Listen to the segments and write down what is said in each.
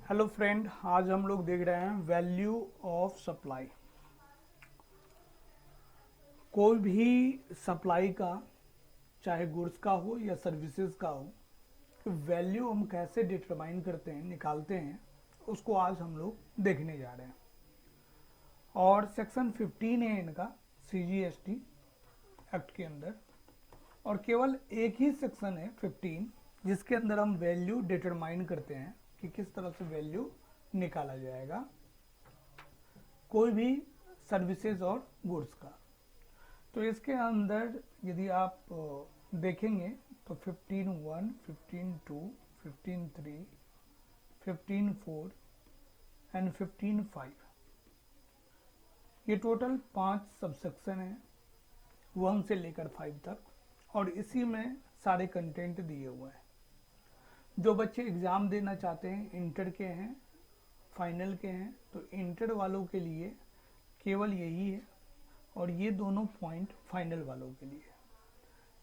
Hello friend, आज हम लोग देख रहे हैं वैल्यू ऑफ सप्लाई। कोई भी सप्लाई का, चाहे गुड्स का हो या सर्विसेज का हो, वैल्यू हम कैसे डिटरमाइन करते हैं, निकालते हैं, उसको आज हम लोग देखने जा रहे हैं। और सेक्शन 15 है इनका CGST एक्ट के अंदर, और केवल एक ही सेक्शन है 15 जिसके अंदर हम वैल्यू डिटरमाइन करते हैं कि किस तरह से वैल्यू निकाला जाएगा कोई भी सर्विसेज और गुड्स का। तो इसके अंदर यदि आप देखेंगे तो 15(1), 15(2), 15(3), 15(4) एंड 15(5), ये टोटल 5 सबसेक्शन है 1 से लेकर 5 तक, और इसी में सारे कंटेंट दिए हुए हैं। जो बच्चे एग्ज़ाम देना चाहते हैं, इंटर के हैं, फाइनल के हैं, तो इंटर वालों के लिए केवल यही है, और ये दोनों पॉइंट फाइनल वालों के लिए।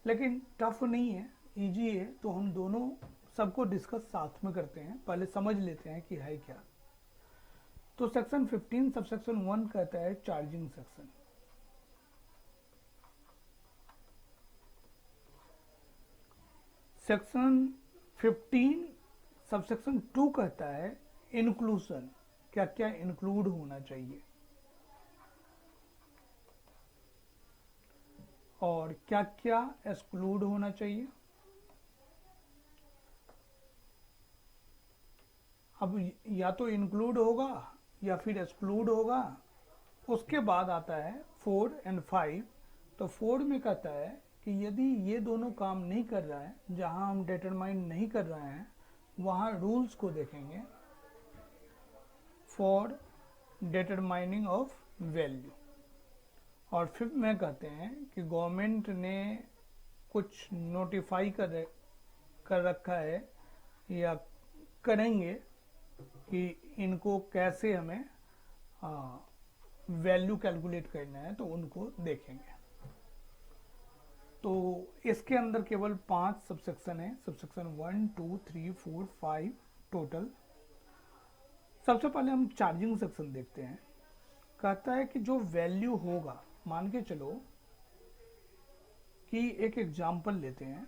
लेकिन टफ नहीं है, इजी है, तो हम दोनों सबको डिस्कस साथ में करते हैं। पहले समझ लेते हैं कि है क्या। तो सेक्शन 15 सबसेक्शन 1 कहता है चार्जिंग सेक्शन। सेक्शन 15 सबसेक्शन 2 कहता है इंक्लूजन, क्या क्या इंक्लूड होना चाहिए और क्या क्या एक्सक्लूड होना चाहिए। अब या तो इंक्लूड होगा या फिर एक्सक्लूड होगा। उसके बाद आता है 4 एंड 5। तो 4 में कहता है कि यदि ये दोनों काम नहीं कर रहा है, जहां हम डिटरमाइन नहीं कर रहे हैं, वहां रूल्स को देखेंगे फॉर डिटरमाइनिंग ऑफ वैल्यू। और 5 में कहते हैं कि गवर्नमेंट ने कुछ नोटिफाई कर रखा है या करेंगे कि इनको कैसे हमें वैल्यू कैलकुलेट करना है, तो उनको देखेंगे। तो इसके अंदर केवल 5 सबसेक्शन है, सबसेक्शन 1, 2, 3, 4, 5 टोटल। सबसे पहले हम चार्जिंग सेक्शन देखते हैं। कहता है कि जो वैल्यू होगा, मान के चलो कि एक एग्जाम्पल लेते हैं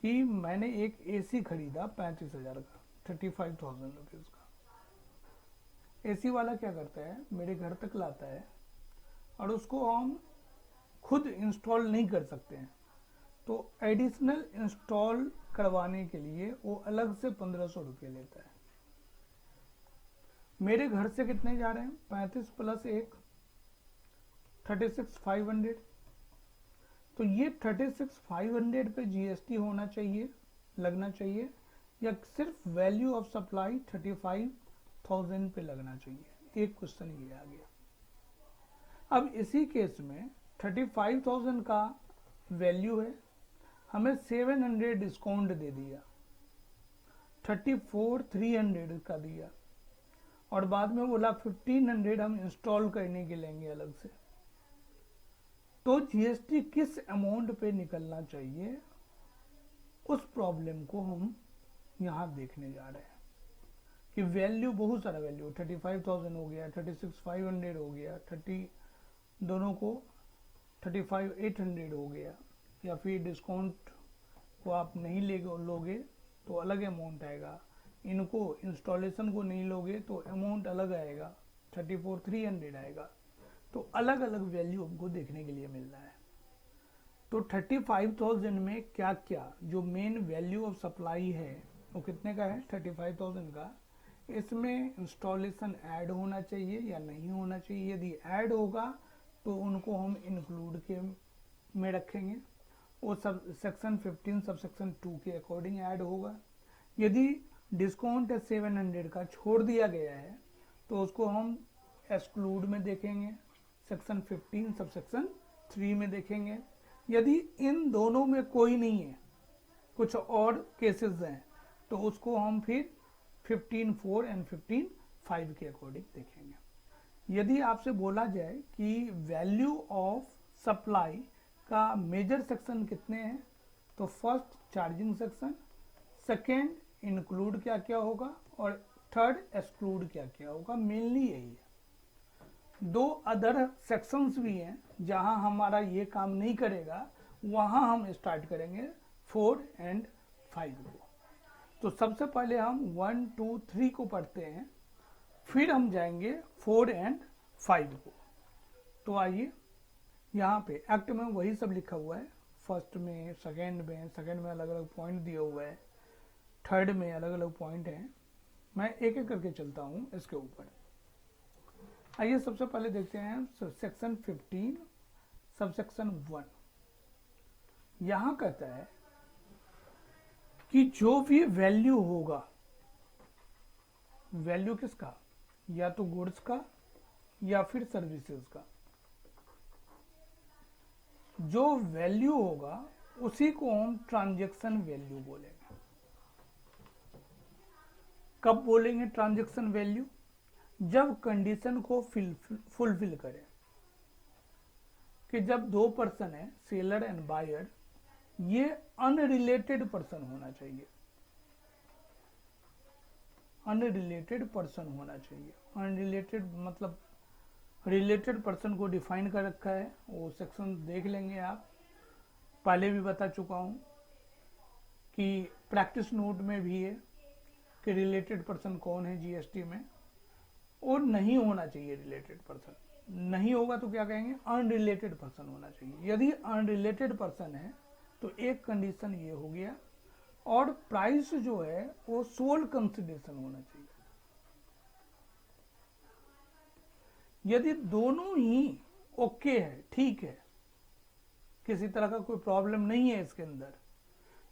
कि मैंने एक एसी खरीदा 35,000 का, 35,000 रुपीज का। एसी वाला क्या करता है, मेरे घर तक लाता है, और उसको हम खुद इंस्टॉल नहीं कर सकते हैं, तो एडिशनल इंस्टॉल करवाने के लिए वो अलग से 1,500 रुपये लेता है। मेरे घर से कितने जा रहे हैं, 35 प्लस 1, 36,500। तो ये 36,500 पे GST होना चाहिए, लगना चाहिए, या सिर्फ वैल्यू ऑफ सप्लाई 35,000 पे लगना चाहिए। एक क्वेश्चन ये आ गया। अब इसी केस में 35,000 का वैल्यू है, हमें 700 डिस्काउंट दे दिया, 34,300 का दिया, और बाद में बोला 1,500 हम इंस्टॉल करने के लेंगे अलग से। तो GST किस अमाउंट पे निकलना चाहिए, उस प्रॉब्लम को हम यहां देखने जा रहे हैं। कि वैल्यू, बहुत सारा वैल्यू, 35,000 हो गया, 36,500 हो गया, 30 दोनों को 35,800 हो गया, या फिर डिस्काउंट को आप नहीं लोगे तो अलग अमाउंट आएगा, इनको इंस्टॉलेशन को नहीं लोगे तो अमाउंट अलग आएगा, 34,300 आएगा। तो अलग अलग वैल्यू हमको देखने के लिए मिल रहा है। तो 35,000 में क्या क्या जो मेन वैल्यू ऑफ सप्लाई है वो कितने का है, 35,000 का। इसमें इंस्टॉलेशन ऐड होना चाहिए या नहीं होना चाहिए। यदि ऐड होगा तो उनको हम इंक्लूड के में रखेंगे, वो सब सेक्शन 15 सबसेक्शन 2 के अकॉर्डिंग ऐड होगा। यदि डिस्काउंट 700 का छोड़ दिया गया है तो उसको हम एक्सक्लूड में देखेंगे, सेक्शन 15 सबसेक्शन 3 में देखेंगे। यदि इन दोनों में कोई नहीं है, कुछ और केसेस हैं, तो उसको हम फिर 15(4) एंड 15(5) के अकॉर्डिंग देखेंगे। यदि आपसे बोला जाए कि वैल्यू ऑफ सप्लाई का मेजर सेक्शन कितने हैं, तो first charging section, second include क्या क्या होगा, और थर्ड एक्सक्लूड क्या किया होगा, मेनली यही है। दो अदर सेक्शंस भी हैं जहां हमारा ये काम नहीं करेगा, वहां हम स्टार्ट करेंगे 4 एंड 5 को। तो सबसे पहले हम 1 2 3 को पढ़ते हैं, फिर हम जाएंगे 4 एंड 5 को। तो आइए, यहाँ पे एक्ट में वही सब लिखा हुआ है, फर्स्ट में, सेकंड में अलग अलग पॉइंट दिया हुआ है, थर्ड में अलग अलग पॉइंट हैं। मैं एक एक करके चलता हूँ इसके ऊपर। आइए सबसे पहले देखते हैं सेक्शन 15 सबसेक्शन 1। यहाँ कहता है कि जो भी वैल्यू होगा, वैल्यू किसका, या तो गुड्स का या फिर सर्विसेज का, जो वैल्यू होगा उसी को हम ट्रांजैक्शन वैल्यू बोलेंगे। कब बोलेंगे ट्रांजैक्शन वैल्यू, जब कंडीशन को फुलफिल करें, कि जब दो पर्सन है, सेलर एंड बायर, ये अनरिलेटेड पर्सन होना चाहिए, अनरिलेटेड पर्सन होना चाहिए। अनरिलेटेड मतलब रिलेटेड पर्सन को डिफाइन कर रखा है, वो सेक्शन देख लेंगे आप, पहले भी बता चुका हूं कि प्रैक्टिस नोट में भी है कि रिलेटेड पर्सन कौन है जीएसटी में, और नहीं होना चाहिए रिलेटेड पर्सन। नहीं होगा तो क्या कहेंगे, अनरिलेटेड पर्सन होना चाहिए। यदि अनरिलेटेड पर्सन है तो एक कंडीशन ये हो गया, और प्राइस जो है वो सोल कंसिडरेशन होना चाहिए। यदि दोनों ही ओके है, ठीक है, किसी तरह का कोई प्रॉब्लम नहीं है इसके अंदर,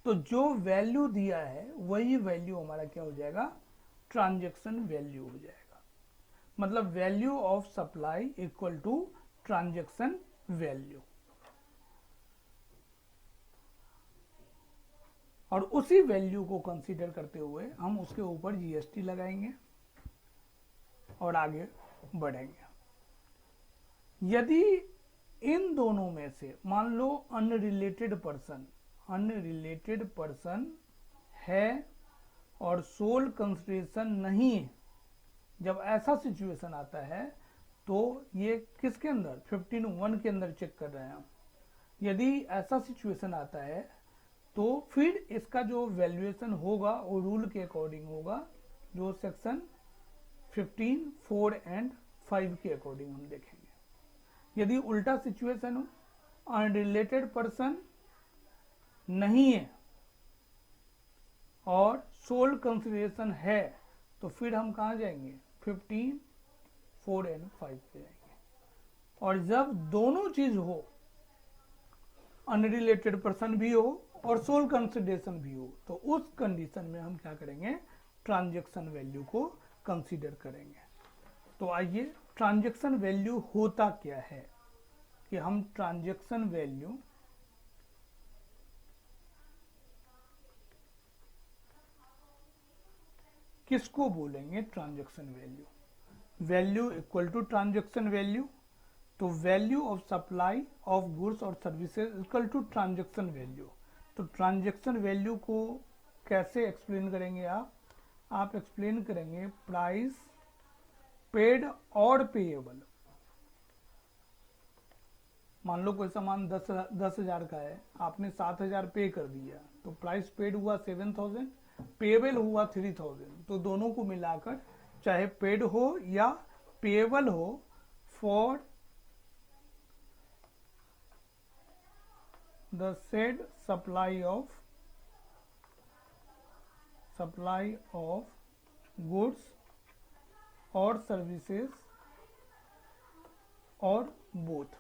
तो जो वैल्यू दिया है वही वैल्यू हमारा क्या हो जाएगा, ट्रांजैक्शन वैल्यू हो जाएगा। मतलब value of supply equal to transaction value, और उसी वैल्यू को कंसीडर करते हुए हम उसके ऊपर जीएसटी लगाएंगे और आगे बढ़ेंगे। यदि इन दोनों में से मान लो अनरिलेटेड पर्सन है और सोल कंसिडरेशन नहीं है, जब ऐसा सिचुएशन आता है तो ये किसके अंदर, 15(1) के अंदर चेक कर रहे हैं हम। यदि ऐसा सिचुएशन आता है तो फिर इसका जो वैल्यूएशन होगा वो रूल के अकॉर्डिंग होगा, जो सेक्शन 15 4 एंड 5 के अकॉर्डिंग हम देखेंगे। यदि उल्टा सिचुएशन हो, अनरिलेटेड पर्सन नहीं है और सोल कंसिडरेशन है, तो फिर हम कहाँ जाएंगे, 15 4 एंड 5 पे जाएंगे। और जब दोनों चीज हो, अनरिलेटेड पर्सन भी हो और सोल कंसिडरेशन भी हो, तो उस कंडीशन में हम क्या करेंगे, ट्रांजैक्शन वैल्यू को कंसीडर करेंगे। तो आइए, ट्रांजैक्शन वैल्यू होता क्या है, कि हम ट्रांजैक्शन वैल्यू किसको बोलेंगे, transaction value, value equal to transaction value. तो value of supply of goods और services equal to transaction value. तो ट्रांजैक्शन वैल्यू को कैसे एक्सप्लेन करेंगे आप एक्सप्लेन करेंगे प्राइस पेड और पेएबल। मान लो कोई सामान 10,000 का है, आपने 7,000 पे कर दिया, तो प्राइस पेड हुआ 7,000, पेएबल हुआ 3,000। तो दोनों को मिलाकर चाहे पेड हो या पेएबल हो, for the said supply of goods और सर्विसेज और बोथ।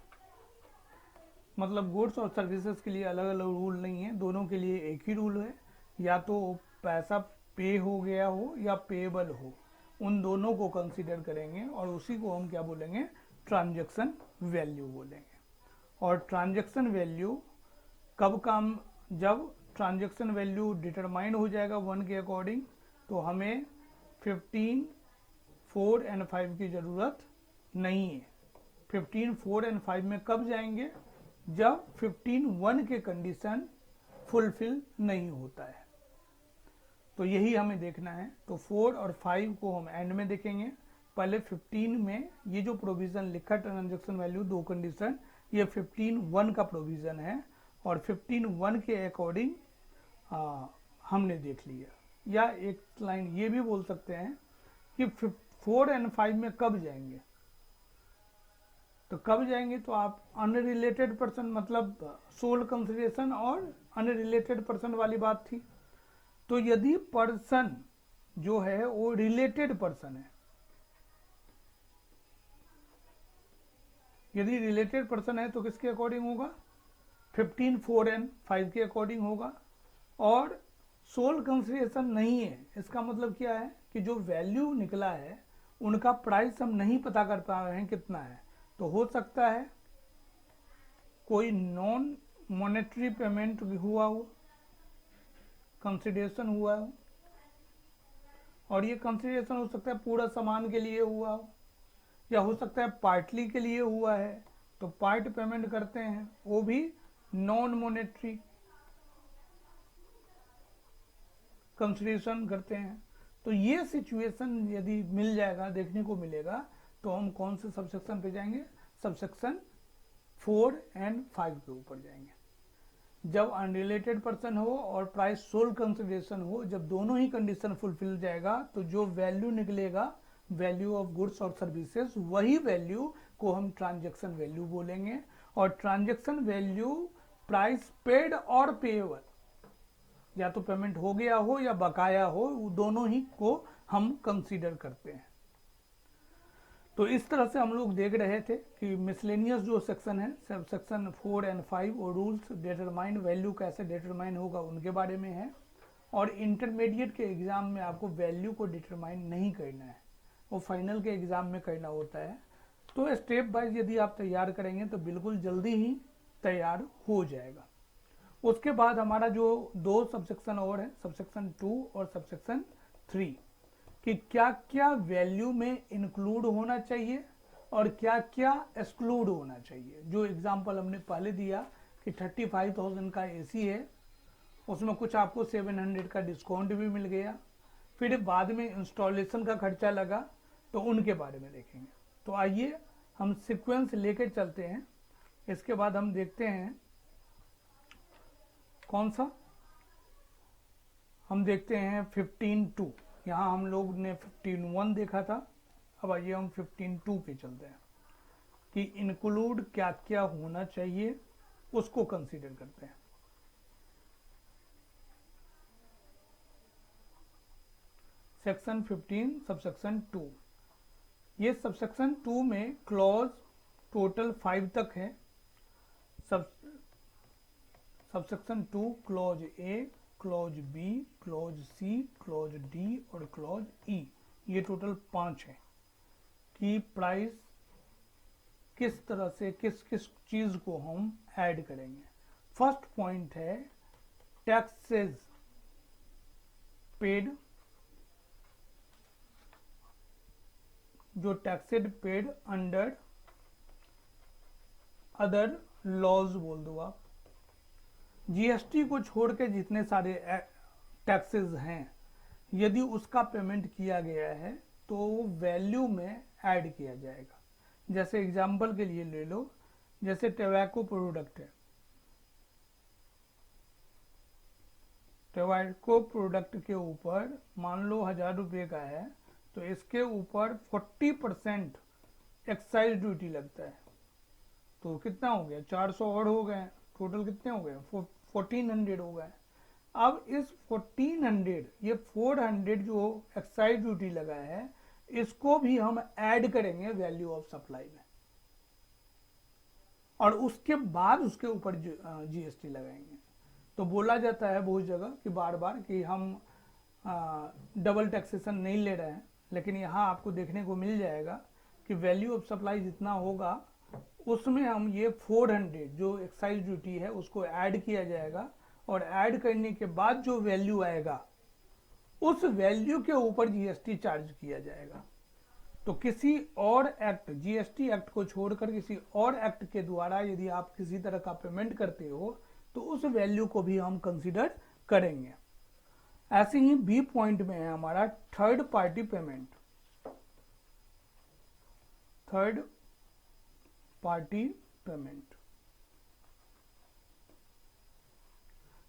मतलब गुड्स और सर्विसेज के लिए अलग अलग रूल नहीं है, दोनों के लिए एक ही रूल है, या तो पैसा पे हो गया हो या पेएबल हो, उन दोनों को कंसीडर करेंगे और उसी को हम क्या बोलेंगे, ट्रांजैक्शन वैल्यू बोलेंगे। और ट्रांजैक्शन वैल्यू कब काम, जब ट्रांजैक्शन वैल्यू डिटरमाइन हो जाएगा 1 के अकॉर्डिंग, तो हमें 15 4 एंड 5 की जरूरत नहीं है। 15 4 एंड 5 में कब जाएंगे, जब 15 1 के कंडीशन फुलफिल नहीं होता है। तो यही हमें देखना है। तो 4 और 5 को हम एंड में देखेंगे। पहले 15 में ये जो प्रोविजन लिखा ट्रांजैक्शन वैल्यू 2 कंडीशन, ये 15(1) का प्रोविजन है और 15(1) के अकॉर्डिंग हमने देख लिया। या एक लाइन ये भी बोल सकते हैं कि 4 और 5 में कब जाएंगे, तो कब जाएंगे तो आप अनरिलेटेड पर्सन, मतलब सोल कंसिडरेशन और अनरिलेटेड पर्सन वाली बात थी। तो यदि पर्सन जो है वो रिलेटेड पर्सन है, यदि रिलेटेड पर्सन है तो किसके अकॉर्डिंग होगा, 15, 4 एंड 5 के अकॉर्डिंग होगा। और सोल कंसिडरेशन नहीं है, इसका मतलब क्या है कि जो वैल्यू निकला है उनका प्राइस हम नहीं पता कर पा रहे हैं कितना है। तो हो सकता है कोई नॉन मॉनेटरी पेमेंट हुआ हो, कंसिडरेशन हुआ हो, और ये कंसिडरेशन हो सकता है पूरा सामान के लिए हुआ हो, या हो सकता है पार्टली के लिए हुआ है, तो पार्ट पेमेंट करते हैं, वो भी नॉन मॉनेटरी कंसिडरेशन करते हैं। तो ये सिचुएशन यदि मिल जाएगा, देखने को मिलेगा, तो हम कौन से सबसेक्शन पे जाएंगे, सबसेक्शन 4 एंड 5 के ऊपर जाएंगे। जब अनरिलेटेड पर्सन हो और प्राइस सोल कंसिडरेशन हो, जब दोनों ही कंडीशन फुलफिल जाएगा, तो जो वैल्यू निकलेगा, वैल्यू ऑफ गुड्स और सर्विसेज, वही वैल्यू को हम ट्रांजैक्शन वैल्यू बोलेंगे। और ट्रांजैक्शन वैल्यू प्राइस पेड और पेएबल, या तो पेमेंट हो गया हो या बकाया हो, दोनों ही को हम कंसीडर करते हैं। तो इस तरह से हम लोग देख रहे थे कि मिसलेनियस जो सेक्शन है, सब सेक्शन 4 एंड 5, और रूल्स डिटरमाइन वैल्यू कैसे डिटरमाइन होगा उनके बारे में है। और इंटरमीडिएट के एग्जाम में आपको वैल्यू को डिटरमाइन नहीं करना है, वो फाइनल के एग्जाम में करना होता है। तो स्टेप वाइज यदि आप तैयार करेंगे तो बिल्कुल जल्दी ही तैयार हो जाएगा। उसके बाद हमारा जो 2 सबसेक्शन और है, सबसेक्शन 2 और सबसेक्शन 3, कि क्या क्या वैल्यू में इंक्लूड होना चाहिए और क्या क्या एक्सक्लूड होना चाहिए। जो एग्जांपल हमने पहले दिया कि 35,000 का एसी है, उसमें कुछ आपको 700 का डिस्काउंट भी मिल गया, फिर बाद में इंस्टॉलेशन का खर्चा लगा, तो उनके बारे में देखेंगे। तो आइए हम सीक्वेंस लेकर चलते हैं। इसके बाद हम देखते हैं कौन सा, हम देखते हैं 15(2). यहाँ हम लोग ने 15(1) देखा था, अब आइए हम 15(2) पे चलते हैं कि इंक्लूड क्या क्या होना चाहिए, उसको कंसीडर करते हैं। Section 15 subsection 2। ये सबसेक्शन 2 में क्लॉज टोटल 5 तक है। Subsection 2 clause A, clause B, clause C, clause D और क्लॉज ई, ये टोटल 5 है कि प्राइस किस तरह से किस किस चीज को हम ऐड करेंगे। फर्स्ट पॉइंट है टैक्सेस पेड, जो taxed paid under other laws बोल दो आप। जीएसटी को छोड़ के जितने सारे टैक्सेस हैं, यदि उसका पेमेंट किया गया है तो वो वैल्यू में ऐड किया जाएगा। जैसे एग्जांपल के लिए ले लो, जैसे टोबैको प्रोडक्ट है, टोबैको प्रोडक्ट के ऊपर मान लो 1000 रुपये का है, तो इसके ऊपर 40% एक्साइज ड्यूटी लगता है, तो कितना हो गया, 400 और हो गए, टोटल कितने हो गए, 1400 हो गए। अब इस 1400, ये 400 जो एक्साइज ड्यूटी लगा है, इसको भी हम ऐड करेंगे वैल्यू ऑफ सप्लाई में, और उसके बाद उसके ऊपर जीएसटी लगाएंगे। तो बोला जाता है बहुत जगह कि बार बार कि हम डबल टैक्सेशन नहीं ले रहे हैं, लेकिन यहाँ आपको देखने को मिल जाएगा कि वैल्यू ऑफ सप्लाई जितना होगा उसमें हम ये 400 जो एक्साइज ड्यूटी है उसको ऐड किया जाएगा, और ऐड करने के बाद जो वैल्यू आएगा उस वैल्यू के ऊपर जीएसटी चार्ज किया जाएगा। तो किसी और एक्ट, जीएसटी एक्ट को छोड़कर किसी और एक्ट के द्वारा यदि आप किसी तरह का पेमेंट करते हो तो उस वैल्यू को भी हम कंसीडर करेंगे। ऐसे ही बी पॉइंट में है हमारा third party payment. Third party payment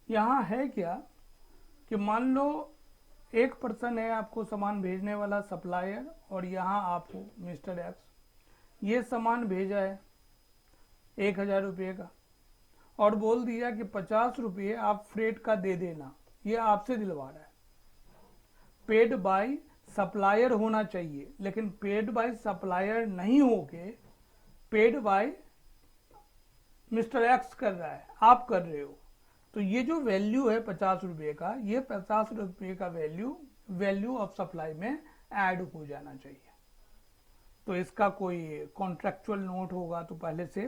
यहां है क्या कि मान लो एक पर्सन है आपको सामान भेजने वाला सप्लायर, और यहां आप हो मिस्टर एक्स, ये सामान भेजा है 1,000 रुपये का, और बोल दिया कि 50 रुपये आप फ्रेट का दे देना, ये आपसे दिलवा रहा है। पेड बाय सप्लायर होना चाहिए, लेकिन पेड बाय सप्लायर नहीं होके पेड बाय मिस्टर एक्स कर रहा है, आप कर रहे हो। तो ये जो वैल्यू है 50 रुपये का, ये 50 रुपये का वैल्यू ऑफ सप्लाई में ऐड हो जाना चाहिए। तो इसका कोई कॉन्ट्रेक्चुअल नोट होगा तो पहले से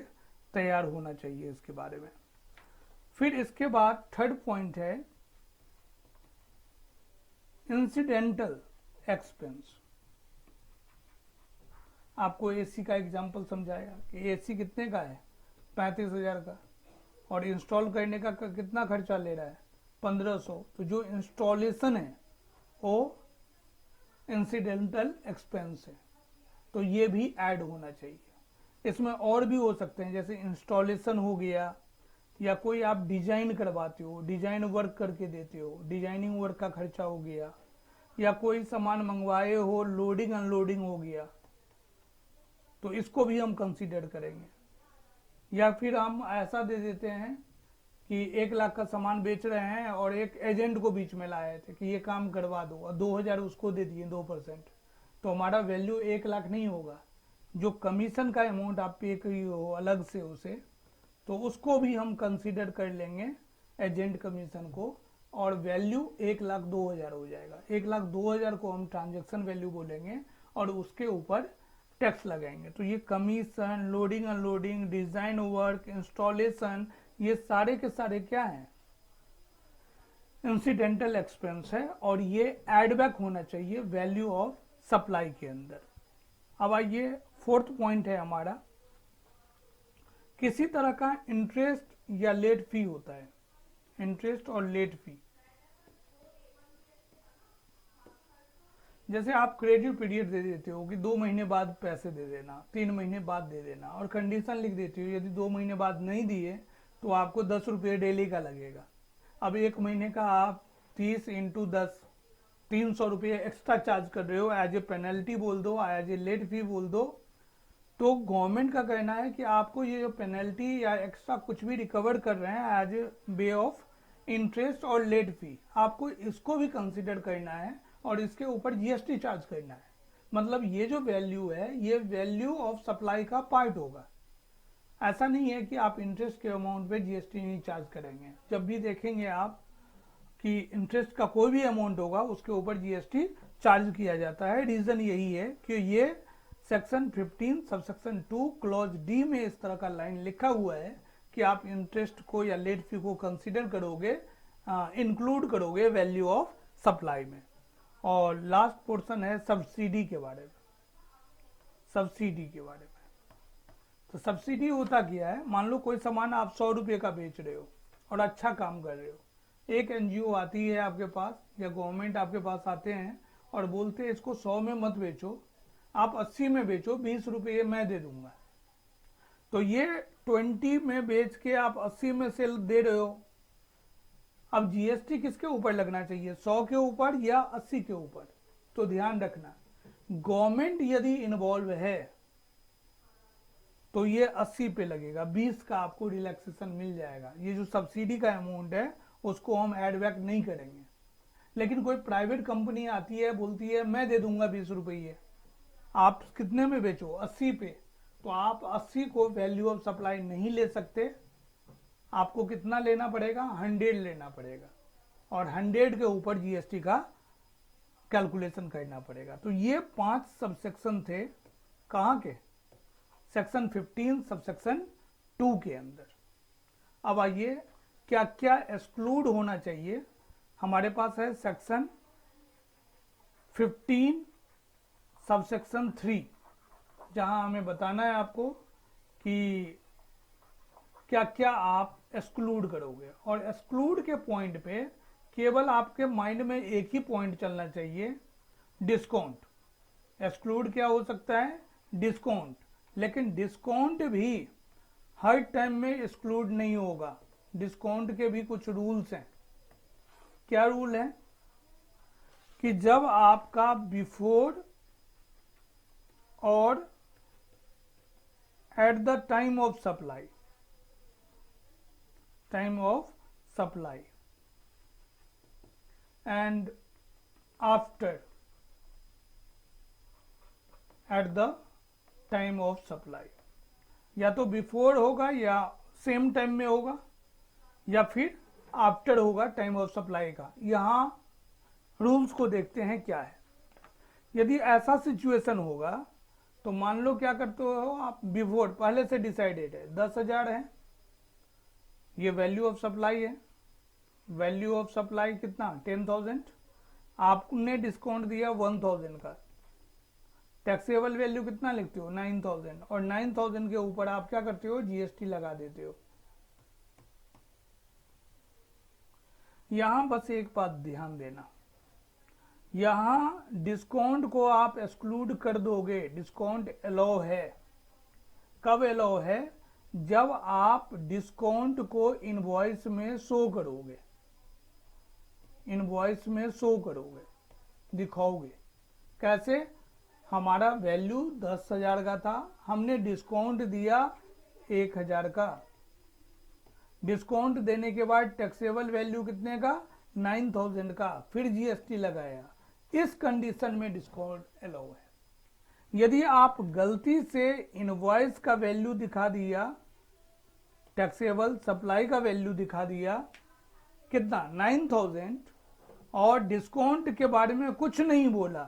तैयार होना चाहिए इसके बारे में। फिर इसके बाद थर्ड पॉइंट है इंसिडेंटल एक्सपेंस। आपको एसी का एग्जांपल समझाया कि एसी कितने का है, 35,000 का, और इंस्टॉल करने का कितना खर्चा ले रहा है, 1,500। तो जो इंस्टॉलेशन है वो इंसिडेंटल एक्सपेंस है, तो ये भी ऐड होना चाहिए। इसमें और भी हो सकते हैं, जैसे इंस्टॉलेशन हो गया, या कोई आप डिजाइन करवाते हो, डिजाइन वर्क करके देते हो, डिजाइनिंग वर्क का खर्चा हो गया, या कोई सामान मंगवाए हो, लोडिंग अनलोडिंग हो गया, तो इसको भी हम कंसीडर करेंगे। या फिर हम ऐसा दे देते हैं कि 1 लाख का सामान बेच रहे हैं और एक एजेंट को बीच में लाए थे कि ये काम करवा दो, और 2,000 उसको दे दिए 2%, तो हमारा वैल्यू 1 लाख नहीं होगा। जो कमीशन का अमाउंट आप पे करी हो अलग से उसे, तो उसको भी हम कंसीडर कर लेंगे एजेंट कमीशन को, और वैल्यू 1,02,000 हो जाएगा। 1,02,000 को हम ट्रांजैक्शन वैल्यू बोलेंगे और उसके ऊपर टैक्स लगाएंगे। तो ये commission, loading unloading, design work, installation, ये सारे के सारे क्या हैं, इंसिडेंटल एक्सपेंस है, और ये एडबैक होना चाहिए वैल्यू ऑफ सप्लाई के अंदर। अब आइए फोर्थ पॉइंट है हमारा, किसी तरह का इंटरेस्ट या लेट फी होता है, इंटरेस्ट और लेट फी। जैसे आप क्रेडिट पीरियड दे देते हो कि 2 महीने बाद पैसे दे देना, 3 महीने बाद दे देना, और कंडीशन लिख देते हो यदि 2 महीने बाद नहीं दिए तो आपको 10 रुपये डेली का लगेगा। अब 1 महीने का आप 30 × 10 300 रुपये एक्स्ट्रा चार्ज कर रहे हो, एज ए पेनल्टी बोल दो, एज ए लेट फी बोल दो। तो गवर्नमेंट का कहना है कि आपको ये जो पेनल्टी या एक्स्ट्रा कुछ भी रिकवर कर रहे हैं as a way of interest और लेट फी, आपको इसको भी कंसिडर करना है और इसके ऊपर जीएसटी चार्ज करना है। मतलब ये जो वैल्यू है ये वैल्यू ऑफ सप्लाई का पार्ट होगा। ऐसा नहीं है कि आप इंटरेस्ट के अमाउंट पे जीएसटी नहीं चार्ज करेंगे। जब भी देखेंगे आप कि इंटरेस्ट का कोई भी अमाउंट होगा उसके ऊपर जीएसटी चार्ज किया जाता है। रीजन यही है कि ये सेक्शन 15 सबसेक्शन 2 क्लॉज डी में इस तरह का लाइन लिखा हुआ है कि आप इंटरेस्ट को या लेट फी को कंसिडर करोगे, इंक्लूड करोगे वैल्यू ऑफ सप्लाई में। और लास्ट पोर्शन है सब्सिडी के बारे में। सब्सिडी के बारे में, तो सब्सिडी होता क्या है, मान लो कोई सामान आप 100 रुपये का बेच रहे हो और अच्छा काम कर रहे हो, एक एनजीओ आती है आपके पास या गवर्नमेंट आपके पास आते हैं और बोलते हैं इसको 100 में मत बेचो, आप 80 में बेचो, 20 रुपये मैं दे दूंगा। तो ये 20 में बेच के आप 80 में सेल दे रहे हो। अब जीएसटी किसके ऊपर लगना चाहिए, 100 के ऊपर या 80 के ऊपर? तो ध्यान रखना, गवर्नमेंट यदि इन्वॉल्व है तो ये 80 पे लगेगा, 20 का आपको रिलैक्सेशन मिल जाएगा। ये जो सब्सिडी का अमाउंट है उसको हम एड बैक नहीं करेंगे। लेकिन कोई प्राइवेट कंपनी आती है बोलती है मैं दे दूंगा 20 रुपये, आप कितने में बेचो, 80 पे, तो आप 80 को वैल्यू ऑफ सप्लाई नहीं ले सकते। आपको कितना लेना पड़ेगा, 100 लेना पड़ेगा, और 100 के ऊपर जीएसटी का कैलकुलेशन करना पड़ेगा। तो ये 5 सबसेक्शन थे, कहाँ के, सेक्शन 15 सबसेक्शन 2 के अंदर। अब आइए क्या क्या एक्सक्लूड होना चाहिए। हमारे पास है सेक्शन 15 सबसेक्शन 3, जहां हमें बताना है आपको कि क्या क्या आप एक्सक्लूड करोगे, और एक्सक्लूड के पॉइंट पे केवल आपके माइंड में एक ही पॉइंट चलना चाहिए, डिस्काउंट। एक्सक्लूड क्या हो सकता है? डिस्काउंट। लेकिन डिस्काउंट भी हर टाइम में एक्सक्लूड नहीं होगा, डिस्काउंट के भी कुछ रूल्स हैं। क्या रूल है? कि जब आपका बिफोर और at the time of supply and after at the time of supply, या तो बिफोर होगा या सेम टाइम में होगा या फिर आफ्टर होगा टाइम ऑफ सप्लाई का। यहां रूल्स को देखते हैं क्या है। यदि ऐसा सिचुएशन होगा तो मान लो क्या करते हो आप, बिफोर पहले से डिसाइडेड है 10,000 है, ये वैल्यू ऑफ सप्लाई है। वैल्यू ऑफ सप्लाई कितना? 10,000। आपने डिस्काउंट दिया 1,000 का, टैक्सेबल वैल्यू कितना लिखते हो? 9,000। और 9,000 के ऊपर आप क्या करते हो? जीएसटी लगा देते हो। यहां बस एक बात ध्यान देना, यहां डिस्काउंट को आप एक्सक्लूड कर दोगे। डिस्काउंट अलाउ है। कब अलाउ है? जब आप डिस्काउंट को इनवॉइस में शो करोगे, इनवॉइस में शो करोगे, दिखाओगे। कैसे? हमारा वैल्यू 10,000 का था, हमने डिस्काउंट दिया 1,000 का। डिस्काउंट देने के बाद टैक्सेबल वैल्यू कितने का? 9,000 का, फिर जीएसटी लगाया। इस कंडीशन में डिस्काउंट अलाउ है। यदि आप गलती से इनवॉइस का वैल्यू दिखा दिया, टैक्सेबल सप्लाई का वैल्यू दिखा दिया कितना? 9,000, और डिस्काउंट के बारे में कुछ नहीं बोला,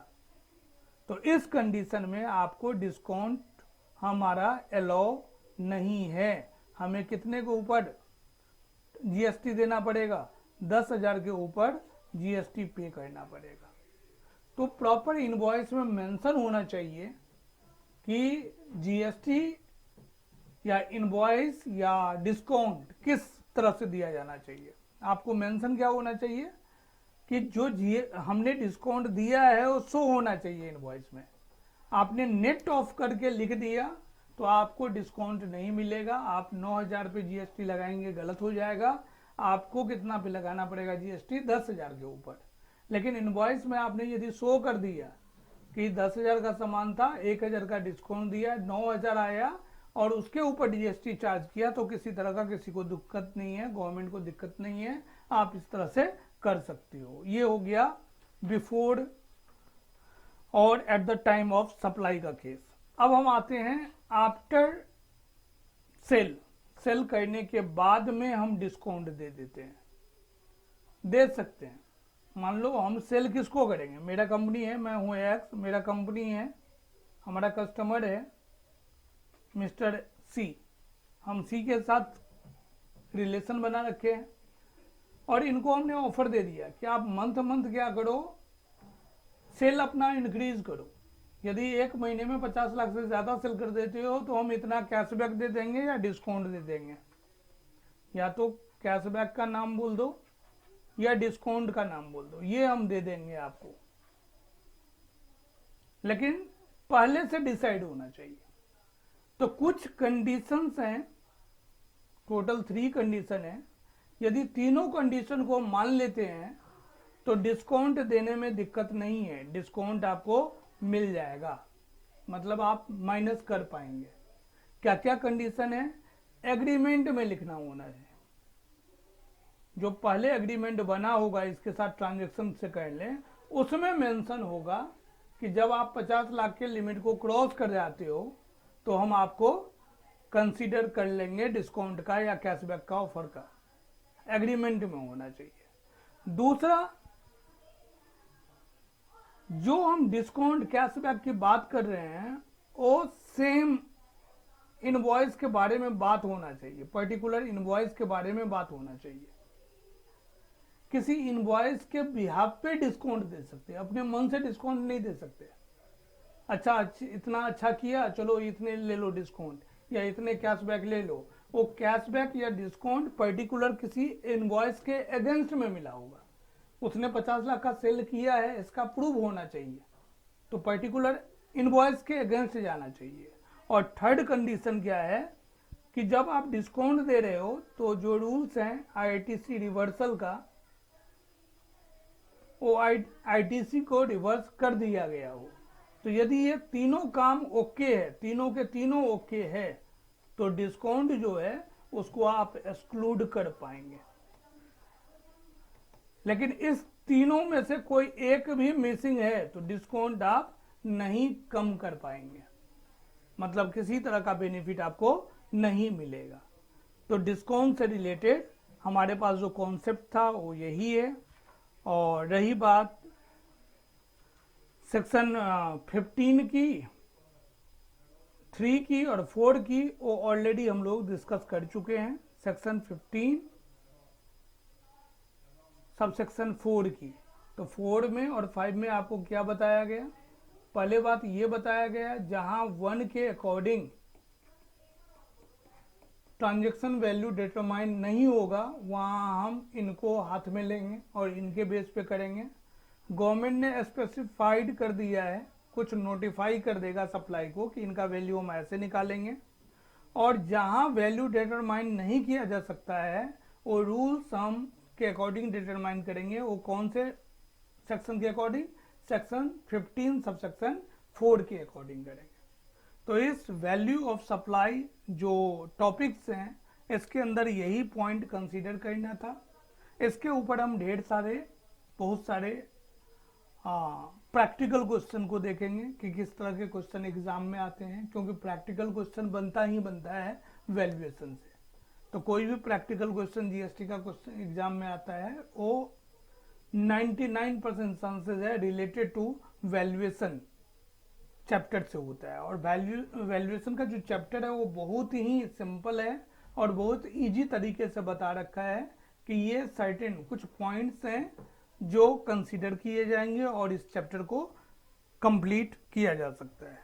तो इस कंडीशन में आपको डिस्काउंट हमारा अलाउ नहीं है। हमें कितने के ऊपर जीएसटी देना पड़ेगा? 10,000 के ऊपर जीएसटी पे करना पड़ेगा। तो प्रॉपर इनवॉइस में मेंशन होना चाहिए कि जीएसटी या इनवॉइस या डिस्काउंट किस तरह से दिया जाना चाहिए। आपको मेंशन क्या होना चाहिए? कि जो हमने डिस्काउंट दिया है वो शो होना चाहिए इनवॉइस में। आपने नेट ऑफ करके लिख दिया तो आपको डिस्काउंट नहीं मिलेगा। आप 9,000 पे जीएसटी लगाएंगे, गलत हो जाएगा। आपको कितना पे लगाना पड़ेगा जीएसटी? 10,000 के ऊपर। लेकिन इनवॉइस में आपने यदि शो कर दिया कि 10,000 का सामान था, 1,000 का डिस्काउंट दिया, 9,000 आया और उसके ऊपर जीएसटी चार्ज किया, तो किसी तरह का किसी को दिक्कत नहीं है, गवर्नमेंट को दिक्कत नहीं है। आप इस तरह से कर सकते हो। ये हो गया बिफोर और at the time of supply का केस। अब हम आते हैं आफ्टर सेल। सेल करने के बाद में हम डिस्काउंट दे देते हैं, दे सकते हैं। मान लो हम सेल किसको करेंगे? मेरा कंपनी है, मैं हूं एक्स, मेरा कंपनी है, हमारा कस्टमर है मिस्टर सी। हम सी के साथ रिलेशन बना रखे हैं और इनको हमने ऑफर दे दिया कि आप मंथ मंथ क्या करो, सेल अपना इंक्रीज करो। यदि एक महीने में 50 लाख से ज्यादा सेल कर देते हो तो हम इतना कैशबैक दे देंगे या डिस्काउंट दे देंगे। या तो कैशबैक का नाम बोल दो या डिस्काउंट का नाम बोल दो, ये हम दे देंगे आपको। लेकिन पहले से डिसाइड होना चाहिए। तो कुछ कंडीशंस हैं, टोटल 3 कंडीशन है। यदि तीनों कंडीशन को मान लेते हैं तो डिस्काउंट देने में दिक्कत नहीं है, डिस्काउंट आपको मिल जाएगा, मतलब आप माइनस कर पाएंगे। क्या क्या कंडीशन है? एग्रीमेंट में लिखना होना है। जो पहले एग्रीमेंट बना होगा इसके साथ ट्रांजैक्शन से कर लें, उसमें मेंशन होगा कि जब आप 50 लाख के लिमिट को क्रॉस कर जाते हो तो हम आपको कंसीडर कर लेंगे डिस्काउंट का या कैशबैक का ऑफर का। एग्रीमेंट में होना चाहिए। दूसरा, जो हम डिस्काउंट कैशबैक की बात कर रहे हैं वो सेम इनवॉइस के बारे में बात होना चाहिए, पर्टिकुलर इनवॉइस के बारे में बात होना चाहिए। किसी इनवॉइस के बिहाफ पे डिस्काउंट दे सकते हैं, अपने मन से डिस्काउंट नहीं दे सकते। अच्छा इतना अच्छा किया, चलो इतने ले लो डिस्काउंट या इतने कैशबैक ले लो। वो कैशबैक या डिस्काउंट पर्टिकुलर किसी इनवॉइस के अगेंस्ट में मिला होगा। उसने 50 लाख का सेल किया है, इसका प्रूव होना चाहिए, तो पर्टिकुलर इनवॉइस के अगेंस्ट जाना चाहिए। और थर्ड कंडीशन क्या है कि जब आप डिस्काउंट दे रहे हो तो जो रूल्स हैं आईटीसी रिवर्सल का, वो आईटीसी को रिवर्स कर दिया गया हो। तो यदि ये तीनों काम ओके है, तीनों के तीनों ओके है, तो डिस्काउंट जो है उसको आप एक्सक्लूड कर पाएंगे। लेकिन इस तीनों में से कोई एक भी मिसिंग है तो डिस्काउंट आप नहीं कम कर पाएंगे, मतलब किसी तरह का बेनिफिट आपको नहीं मिलेगा। तो डिस्काउंट से रिलेटेड हमारे पास जो कॉन्सेप्ट था वो यही है। और रही बात सेक्शन 15 की, 3 की और 4 की, वो ऑलरेडी हम लोग डिस्कस कर चुके हैं। सेक्शन 15 सब सेक्शन 4 की, तो 4 में और 5 में आपको क्या बताया गया? पहले बात ये बताया गया जहां 1 के अकॉर्डिंग ट्रांजैक्शन वैल्यू डिटरमाइन नहीं होगा वहां हम इनको हाथ में लेंगे और इनके बेस पे करेंगे। गवर्नमेंट ने स्पेसिफाइड कर दिया है, कुछ नोटिफाई कर देगा सप्लाई को कि इनका वैल्यू हम ऐसे निकालेंगे। और जहां वैल्यू डिटरमाइन नहीं किया जा सकता है वो रूल्स हम के अकॉर्डिंग डिटरमाइन करेंगे। वो कौन से सेक्शन के अकॉर्डिंग? सेक्शन 15 सब सेक्शन 4 के अकॉर्डिंग करेंगे। तो इस वैल्यू ऑफ सप्लाई जो टॉपिक्स हैं इसके अंदर यही पॉइंट कंसीडर करना था। इसके ऊपर हम बहुत सारे प्रैक्टिकल क्वेश्चन को देखेंगे कि किस तरह के क्वेश्चन एग्जाम में आते हैं, क्योंकि प्रैक्टिकल क्वेश्चन बनता है वैल्यूएशन से। तो कोई भी प्रैक्टिकल क्वेश्चन जीएसटी का क्वेश्चन एग्जाम में आता है वो 99% चांसेस है रिलेटेड टू वैल्यूएशन चैप्टर से होता है। और वैल्यूएशन का जो चैप्टर है वो बहुत ही सिंपल है और बहुत इजी तरीके से बता रखा है कि ये सर्टेन कुछ पॉइंट्स हैं जो कंसीडर किए जाएंगे और इस चैप्टर को कंप्लीट किया जा सकता है।